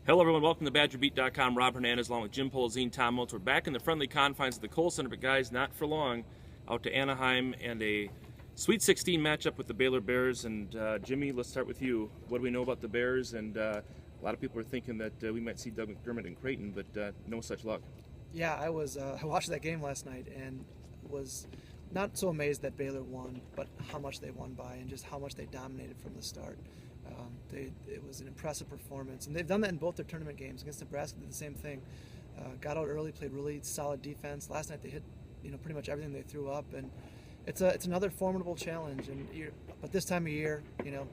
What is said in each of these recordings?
Hello, everyone. Welcome to BadgerBeat.com. Rob Hernandez along with Jim Polzin, Tom Oates. We're back in the friendly confines of the Kohl Center, but guys, not for long. Out to Anaheim and a Sweet 16 matchup with the Baylor Bears. And Jimmy, let's start with you. What do we know about the Bears? And a lot of people are thinking that we might see Doug McDermott in Creighton, but no such luck. Yeah, I watched that game last night and was not so amazed that Baylor won, but how much they won by and just how much they dominated from the start. It was an impressive performance, and they've done that in both their tournament games. Against Nebraska, did the same thing. Got out early, played really solid defense. Last night they hit, pretty much everything they threw up, and it's another formidable challenge. But this time of year,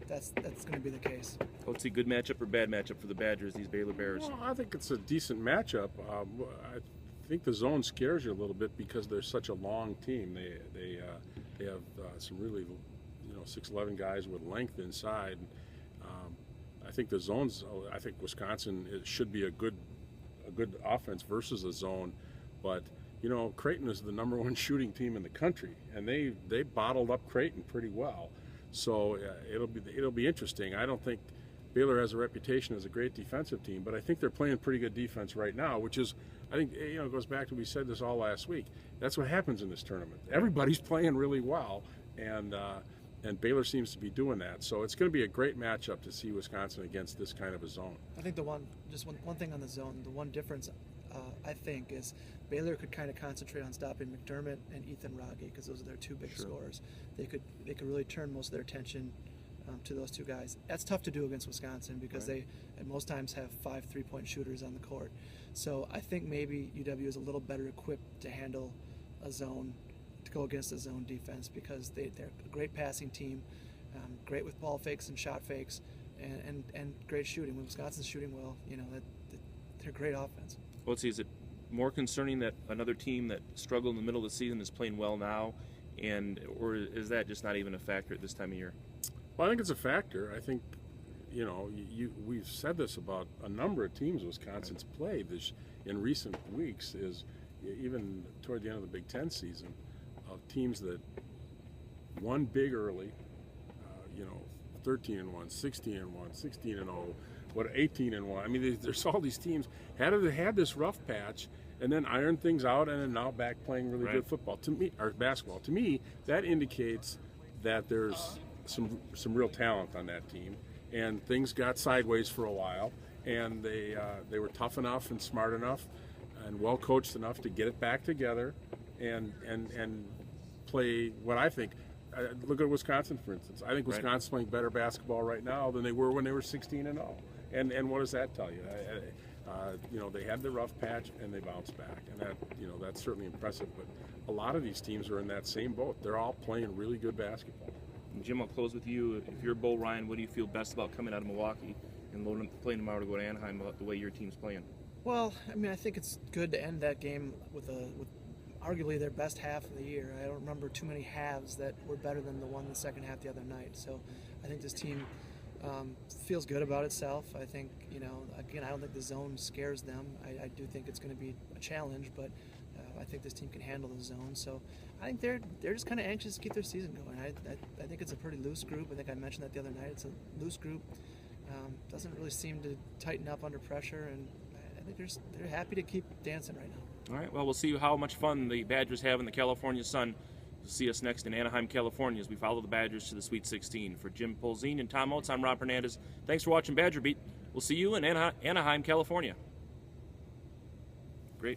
that's going to be the case. What's a good matchup or bad matchup for the Badgers? These Baylor Bears. Well, I think it's a decent matchup. I think the zone scares you a little bit because they're such a long team. They have some really 6'11" guys with length inside. I think the zones. I think Wisconsin should be a good offense versus a zone, but Creighton is the #1 shooting team in the country, and they bottled up Creighton pretty well. So it'll be interesting. I don't think Baylor has a reputation as a great defensive team, but I think they're playing pretty good defense right now, which is, I think, it goes back to, we said this all last week. That's what happens in this tournament. Everybody's playing really well, and Baylor seems to be doing that. So it's going to be a great matchup to see Wisconsin against this kind of a zone. I think one thing on the zone, the one difference I think is Baylor could kind of concentrate on stopping McDermott and Ethan Raggi, because those are their two big scorers. They could really turn most of their attention to those two guys. That's tough to do against Wisconsin because they at most times have 5 3-point shooters on the court. So I think maybe UW is a little better equipped to handle a zone, to go against a zone defense, because they're a great passing team, great with ball fakes and shot fakes, and great shooting. When Wisconsin's shooting well, they're great offense. Well, is it more concerning that another team that struggled in the middle of the season is playing well now, or is that just not even a factor at this time of year? Well, I think it's a factor. I think, we've said this about a number of teams Wisconsin's played in recent weeks, is even toward the end of the Big Ten season, of teams that won big early, 13-1, 16-1, 16-0, 18-1. I mean, there's all these teams had this rough patch and then ironed things out and are now back playing really good football. To me, or basketball. To me, that indicates that there's some real talent on that team, and things got sideways for a while, and they were tough enough and smart enough and well coached enough to get it back together and play what I think. Look at Wisconsin, for instance. I think Wisconsin's playing better basketball right now than they were when they were 16-0. And what does that tell you? They had the rough patch and they bounced back, and that's certainly impressive. But a lot of these teams are in that same boat. They're all playing really good basketball. Jim, I'll close with you. If you're Bo Ryan, what do you feel best about coming out of Milwaukee and playing tomorrow to go to Anaheim about the way your team's playing? Well, I mean, I think it's good to end that game with arguably their best half of the year. I don't remember too many halves that were better than the one in the second half the other night. So I think this team feels good about itself. I think, again, I don't think the zone scares them. I do think it's going to be a challenge, but I think this team can handle the zone. So I think they're just kind of anxious to keep their season going. I think it's a pretty loose group. I think I mentioned that the other night. It's a loose group. Doesn't really seem to tighten up under pressure, and I think they're happy to keep dancing right now. All right, well, we'll see how much fun the Badgers have in the California sun. See us next in Anaheim, California, as we follow the Badgers to the Sweet 16. For Jim Polzin and Tom Oates, I'm Rob Hernandez. Thanks for watching Badger Beat. We'll see you in Anaheim, California.